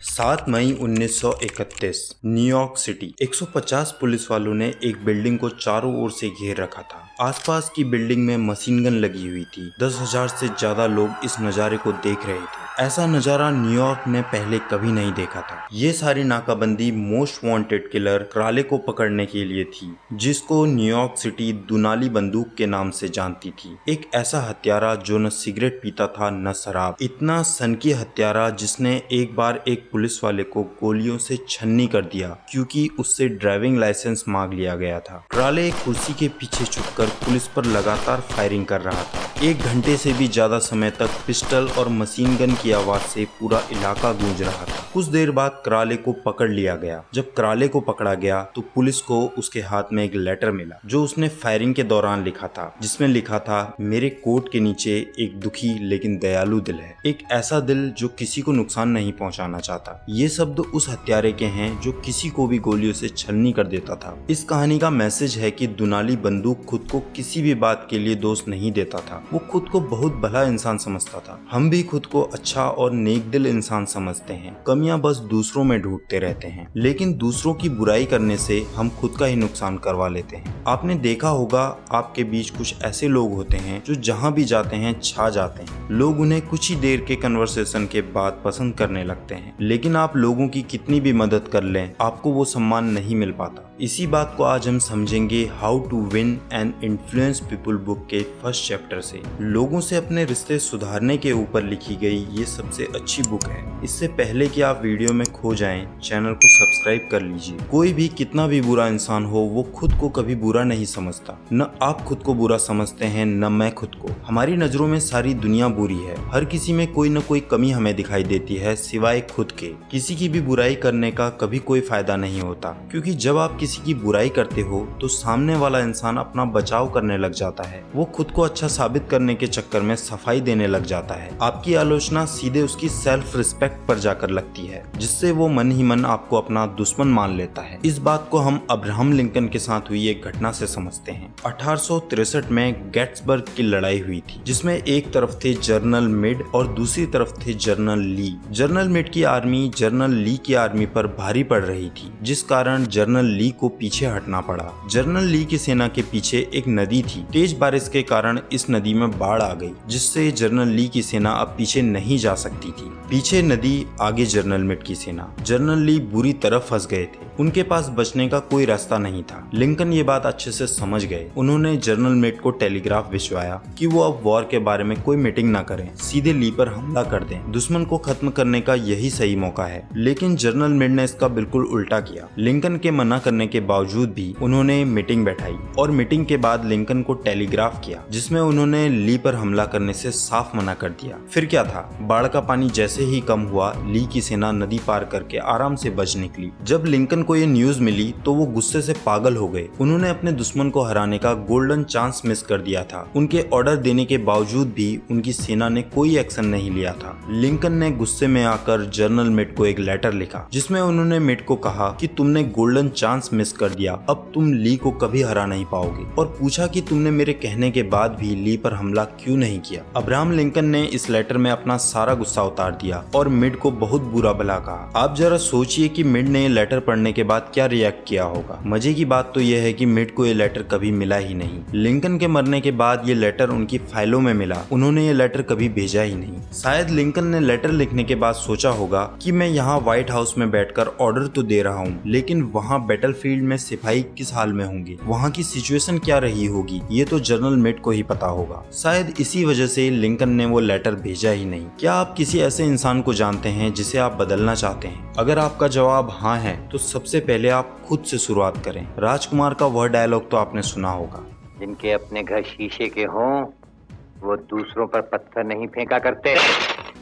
7 मई 1931 New York city. 150 police वालों ने एक बिल्डिंग को चारों ओर से घेर रखा था। आसपास की बिल्डिंग में मशीन गन लगी हुई थी। 10,000 से ज्यादा लोग इस नज़ारे को देख रहे थे। ऐसा नज़ारा न्यूयॉर्क ने पहले कभी नहीं देखा था। ये सारी नाकाबंदी मोस्ट वांटेड किलर क्राले को पकड़ने के लिए थी, जिसको न्यूयॉर्क सिटी दुनाली बंदूक के नाम से जानती थी। एक ऐसा हत्यारा जो न सिगरेट पीता था न शराब। इतना सनकी हत्यारा जिसने एक बार एक पुलिस वाले को गोलियों से छन्नी कर दिया क्योंकि उससे ड्राइविंग लाइसेंस मांग लिया गया था। क्राले एक कुर्सी के पीछे छुपकर पुलिस पर लगातार फायरिंग कर रहा था। 1 घंटे से भी ज्यादा समय तक पिस्टल और मशीन गन की आवाज से पूरा इलाका गूंज रहा था। कुछ देर बाद क्राले को पकड़ लिया गया। जब क्राले को पकड़ा गया तो पुलिस को उसके हाथ में एक लेटर मिला जो उसने फायरिंग के दौरान लिखा था, जिसमें लिखा था, मेरे कोट के नीचे एक दुखी लेकिन दयालु दिल है, एक ऐसा दिल जो किसी को नुकसान नहीं पहुंचाना चाहता। ये शब्द उस हत्यारे के हैं जो किसी को भी गोलियों से छलनी कर देता था। इस कहानी का मैसेज है कि दुनाली बंदूक खुद को किसी भी बात के लिए दोष नहीं देता था। वो खुद को बहुत भला इंसान समझता था। हम भी खुद को अच्छा और नेक दिल इंसान समझते हैं। कमियां बस दूसरों में ढूंढते रहते हैं, लेकिन दूसरों की बुराई करने से हम खुद का ही नुकसान करवा लेते हैं। आपने देखा होगा आपके बीच कुछ ऐसे लोग होते हैं जो जहां भी जाते हैं छा जाते हैं। लोग उन्हें कुछ ही देर के कन्वर्सेशन के बाद पसंद करने लगते हैं, लेकिन आप लोगों की कितनी भी मदद कर लें, आपको वो सम्मान नहीं मिल पाता। इसी बात को आज हम समझेंगे how to win and influence people book के फर्स्ट चैप्टर से। लोगों से अपने रिश्ते सुधारने के ऊपर लिखी गई ये सबसे अच्छी बुक है। इससे पहले कि आप वीडियो में खो जाएं, चैनल को सब्सक्राइब कर लीजिए। कोई भी कितना भी बुरा इंसान हो, वो खुद को कभी बुरा नहीं समझता। न आप खुद को बुरा समझते हैं, न मैं खुद को। हमारी नजरों में सारी दुनिया बुरी है। हर किसी में कोई न कोई कमी हमें दिखाई देती है, सिवाय खुद के। किसी की भी बुराई करने का कभी कोई फायदा नहीं होता, क्योंकि जब आप किसी की बुराई करते हो तो सामने वाला इंसान अपना बचाव करने लग जाता है। वो खुद को अच्छा साबित करने के चक्कर में सफाई देने लग जाता है। आपकी आलोचना सीधे उसकी सेल्फ रिस्पेक्ट पर जाकर लगती है, जिससे वो मन ही मन आपको अपना दुश्मन मान लेता है। इस बात को हम अब्राहम लिंकन के साथ हुई एक घटना से समझते हैं। 1863 में गेट्सबर्ग की लड़ाई हुई थी, जिसमें एक तरफ थे जनरल मिड और दूसरी तरफ थे जनरल ली। जनरल मिड की आर्मी जनरल ली की आर्मी पर भारी पड़ रही थी, जिस कारण जनरल ली को पीछे हटना पड़ा। जनरल ली की सेना के पीछे एक नदी थी। तेज बारिश के कारण इस नदी में बाढ़ आ गई, जिससे जनरल ली की सेना अब पीछे नहीं जा सकती थी। पीछे नदी, आगे जनरल मिड की सेना। जनरल ली बुरी तरह फंस गए थे। उनके पास बचने का कोई रास्ता नहीं था। लिंकन ये बात अच्छे से समझ गए। उन्होंने जनरल मिड को टेलीग्राफ भिजवाया कि वो अब वॉर के बारे में कोई मीटिंग ना करें, सीधे ली पर हमला कर दें। दुश्मन को खत्म करने का यही सही मौका है। लेकिन जनरल मिड ने इसका बिल्कुल उल्टा किया। लिंकन के मना करने के बावजूद भी उन्होंने मीटिंग बैठाई और मीटिंग के बाद लिंकन को टेलीग्राफ किया, जिसमें उन्होंने ली पर हमला करने से साफ मना कर दिया। फिर क्या था, बाढ़ का पानी जैसे ही कम हुआ, ली की सेना नदी पार करके आराम से बच निकली। जब लिंकन को ये न्यूज मिली तो वो गुस्से से पागल हो गए। उन्होंने अपने दुश्मन को हराने का गोल्डन चांस मिस कर दिया था। उनके ऑर्डर देने के बावजूद भी उनकी सेना ने कोई एक्शन नहीं लिया था। लिंकन ने गुस्से में आकर जनरल मिड को एक लेटर लिखा, जिसमें उन्होंने मिड को कहा कि तुमने गोल्डन चांस मिस कर दिया, अब तुम ली को कभी हरा नहीं पाओगे, और पूछा कि तुमने मेरे कहने के बाद भी ली पर हमला क्यों नहीं किया। अब्राहम लिंकन ने इस लेटर में अपना सारा गुस्सा उतार दिया और मिड को बहुत बुरा भला कहा। आप जरा सोचिए कि मिड ने ये लेटर पढ़ने के बाद क्या रिएक्ट किया होगा। मजे की बात तो यह है कि मिड को ये लेटर कभी मिला ही नहीं। लिंकन के मरने के बाद ये लेटर उनकी फाइलों में मिला। उन्होंने ये लेटर कभी भेजा ही नहीं। शायद लिंकन ने लेटर लिखने के बाद सोचा होगा कि मैं यहाँ व्हाइट हाउस में बैठकर ऑर्डर तो दे रहा हूँ, लेकिन वहाँ बैटलफील्ड में सिपाही किस हाल में होंगे, वहाँ की सिचुएशन क्या रही होगी, ये तो जनरल मिड को ही पता होगा। शायद इसी वजह से लिंकन ने वो लेटर भेजा ही नहीं। क्या आप किसी ऐसे इंसान को जानते हैं जिसे आप बदलना चाहते हैं? अगर आपका जवाब हाँ है तो सबसे पहले आप खुद से शुरुआत करें। राजकुमार का वह डायलॉग तो आपने सुना होगा, जिनके अपने घर शीशे के हों वो दूसरों पर पत्थर नहीं फेंका करते।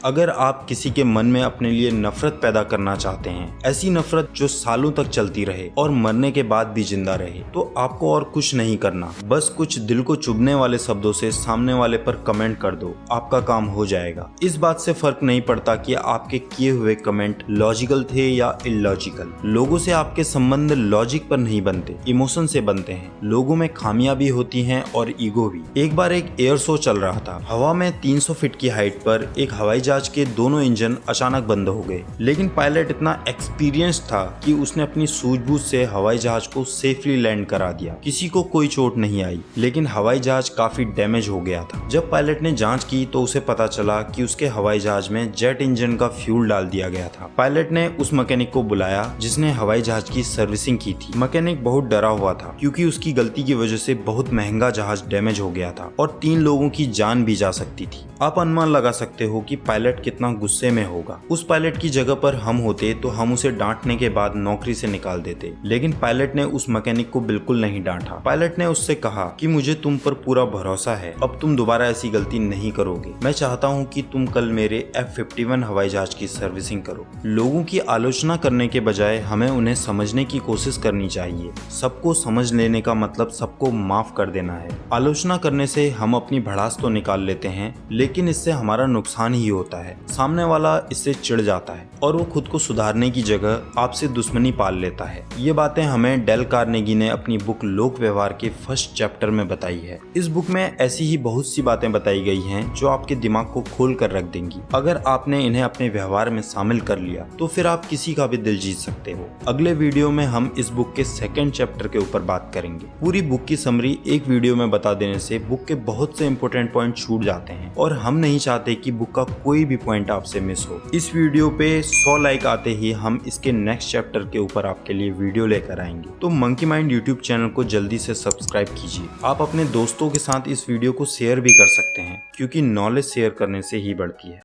अगर आप किसी के मन में अपने लिए नफरत पैदा करना चाहते हैं, ऐसी नफरत जो सालों तक चलती रहे और मरने के बाद भी जिंदा रहे, तो आपको और कुछ नहीं करना, बस कुछ दिल को चुभने वाले शब्दों से सामने वाले पर कमेंट कर दो, आपका काम हो जाएगा। इस बात से फर्क नहीं पड़ता कि आपके किए हुए कमेंट लॉजिकल थे या इलॉजिकल। लोगों से आपके संबंध लॉजिक पर नहीं बनते, इमोशन से बनते हैं। लोगों में खामियां भी होती हैं और ईगो भी। एक बार एक एयर शो चल रहा रहा था। हवा में 300 फीट की हाइट पर एक हवाई जहाज के दोनों इंजन अचानक बंद हो गए, लेकिन पायलट इतना एक्सपीरियंस था कि उसने अपनी सूझबूझ से हवाई जहाज को सेफली लैंड करा दिया। किसी को कोई चोट नहीं आई, लेकिन हवाई जहाज काफी डैमेज हो गया था। जब पायलट ने जांच की तो उसे पता चला कि उसके हवाई जहाज में जेट इंजन का फ्यूल डाल दिया गया था। पायलट ने उस मैकेनिक को बुलाया जिसने हवाई जहाज की सर्विसिंग की थी। मैकेनिक बहुत डरा हुआ था क्योंकि उसकी गलती की वजह से बहुत महंगा जहाज डैमेज हो गया था और 3 लोगों की जान भी जा सकती थी। आप अनुमान लगा सकते हो कि पायलट कितना गुस्से में होगा। उस पायलट की जगह पर हम होते तो हम उसे डांटने के बाद नौकरी से निकाल देते, लेकिन पायलट ने उस मैकेनिक को बिल्कुल नहीं डांटा। पायलट ने उससे कहा कि मुझे तुम पर पूरा भरोसा है, अब तुम दोबारा ऐसी गलती नहीं करोगे। मैं चाहता हूँ कि तुम कल मेरे F-51 हवाई जहाज की सर्विसिंग करो। लोगों की आलोचना करने के बजाय हमें उन्हें समझने की कोशिश करनी चाहिए। सबको समझ लेने का मतलब सबको माफ कर देना है। आलोचना करने से हम अपनी भड़ास तो निकाल लेते हैं, लेकिन इससे हमारा नुकसान ही होता है। सामने वाला इससे चिढ़ जाता है और वो खुद को सुधारने की जगह आपसे दुश्मनी पाल लेता है। ये बातें हमें डेल कार्नेगी ने अपनी बुक लोक व्यवहार के फर्स्ट चैप्टर में बताई है। इस बुक में ऐसी ही बहुत सी बातें बताई गई हैं जो आपके दिमाग को खोल कर रख देंगी। अगर आपने इन्हें अपने व्यवहार में शामिल कर लिया तो फिर आप किसी का भी दिल जीत सकते हो। अगले वीडियो में हम इस बुक के सेकंड चैप्टर के ऊपर बात करेंगे। पूरी बुक की समरी एक वीडियो में बता देने से बुक के बहुत से इंपॉर्टेंट पॉइंट छूट जाते हैं और हम नहीं चाहते कि बुक का कोई भी पॉइंट आपसे मिस हो। इस वीडियो पे 100 लाइक आते ही हम इसके नेक्स्ट चैप्टर के ऊपर आपके लिए वीडियो लेकर आएंगे। तो मंकी माइंड यूट्यूब चैनल को जल्दी से सब्सक्राइब कीजिए। आप अपने दोस्तों के साथ इस वीडियो को शेयर भी कर सकते हैं क्योंकि नॉलेज शेयर करने से ही बढ़ती है।